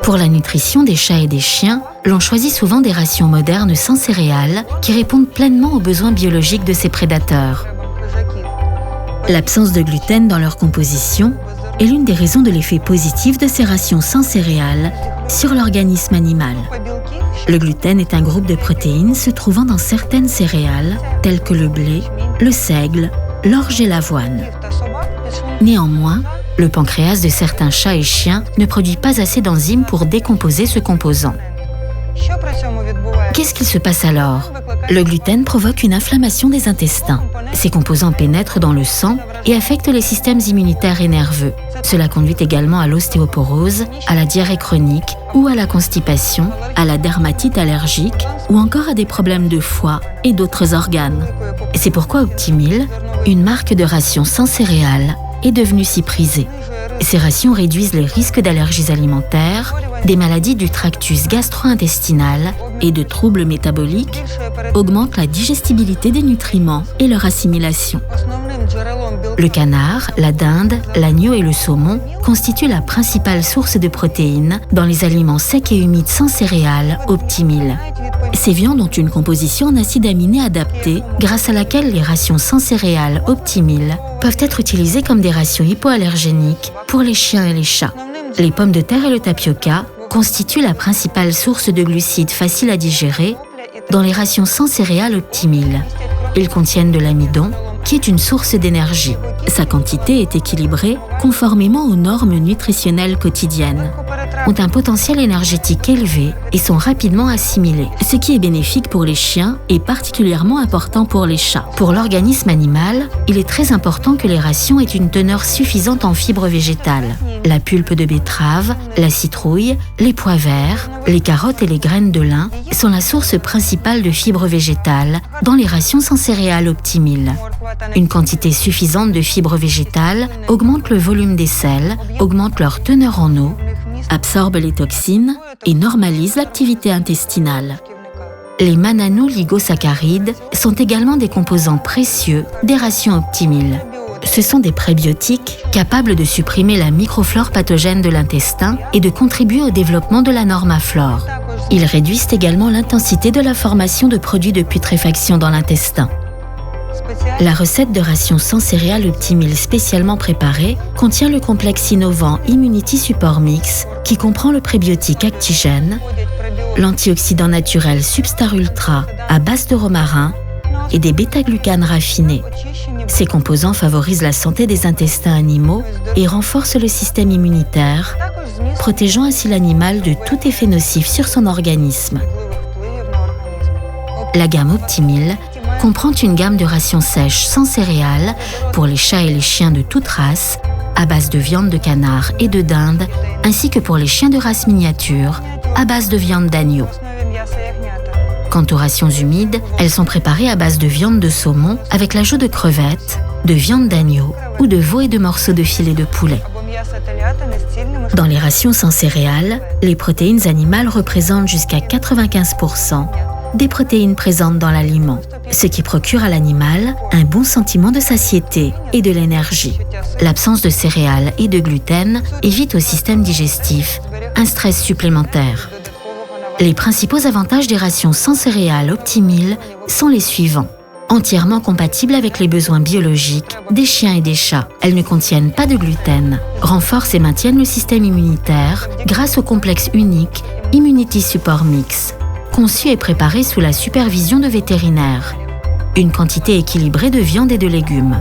Pour la nutrition des chats et des chiens, l'on choisit souvent des rations modernes sans céréales qui répondent pleinement aux besoins biologiques de ces prédateurs. L'absence de gluten dans leur composition est l'une des raisons de l'effet positif de ces rations sans céréales sur l'organisme animal. Le gluten est un groupe de protéines se trouvant dans certaines céréales, telles que le blé, le seigle, l'orge et l'avoine. Néanmoins, le pancréas de certains chats et chiens ne produit pas assez d'enzymes pour décomposer ce composant. Qu'est-ce qu'il se passe alors? Le gluten provoque une inflammation des intestins. Ces composants pénètrent dans le sang et affectent les systèmes immunitaires et nerveux. Cela conduit également à l'ostéoporose, à la diarrhée chronique ou à la constipation, à la dermatite allergique ou encore à des problèmes de foie et d'autres organes. C'est pourquoi Optimil, une marque de rations sans céréales, est devenue si prisée. Ces rations réduisent les risques d'allergies alimentaires, des maladies du tractus gastro-intestinal et de troubles métaboliques, augmentent la digestibilité des nutriments et leur assimilation. Le canard, la dinde, l'agneau et le saumon constituent la principale source de protéines dans les aliments secs et humides sans céréales Optimil. Ces viandes ont une composition en acides aminés adaptés grâce à laquelle les rations sans céréales Optimil peuvent être utilisées comme des rations hypoallergéniques pour les chiens et les chats. Les pommes de terre et le tapioca constituent la principale source de glucides faciles à digérer dans les rations sans céréales Optimil. Ils contiennent de l'amidon, qui est une source d'énergie. Sa quantité est équilibrée conformément aux normes nutritionnelles quotidiennes, ont un potentiel énergétique élevé et sont rapidement assimilés, ce qui est bénéfique pour les chiens et particulièrement important pour les chats. Pour l'organisme animal, il est très important que les rations aient une teneur suffisante en fibres végétales. La pulpe de betterave, la citrouille, les pois verts, les carottes et les graines de lin sont la source principale de fibres végétales dans les rations sans céréales Optimil. Une quantité suffisante de fibres végétales augmente le volume des selles, augmente leur teneur en eau, absorbe les toxines et normalise l'activité intestinale. Les mannanoligosaccharides sont également des composants précieux des rations Optimil. Ce sont des prébiotiques capables de supprimer la microflore pathogène de l'intestin et de contribuer au développement de la normaflore. Ils réduisent également l'intensité de la formation de produits de putréfaction dans l'intestin. La recette de rations sans céréales Optimil spécialement préparée contient le complexe innovant Immunity Support Mix qui comprend le prébiotique Actigène, l'antioxydant naturel Substar Ultra à base de romarin et des bêta-glucanes raffinés. Ces composants favorisent la santé des intestins animaux et renforcent le système immunitaire, protégeant ainsi l'animal de tout effet nocif sur son organisme. La gamme Optimil comprend une gamme de rations sèches sans céréales pour les chats et les chiens de toute race, à base de viande de canard et de dinde, ainsi que pour les chiens de race miniature, à base de viande d'agneau. Quant aux rations humides, elles sont préparées à base de viande de saumon avec l'ajout de crevettes, de viande d'agneau ou de veau et de morceaux de filet de poulet. Dans les rations sans céréales, les protéines animales représentent jusqu'à 95% des protéines présentes dans l'aliment, ce qui procure à l'animal un bon sentiment de satiété et de l'énergie. L'absence de céréales et de gluten évite au système digestif un stress supplémentaire. Les principaux avantages des rations sans céréales Optimil sont les suivants. Entièrement compatibles avec les besoins biologiques des chiens et des chats. Elles ne contiennent pas de gluten, renforcent et maintiennent le système immunitaire grâce au complexe unique Immunity Support Mix, conçu et préparé sous la supervision de vétérinaires. Une quantité équilibrée de viande et de légumes.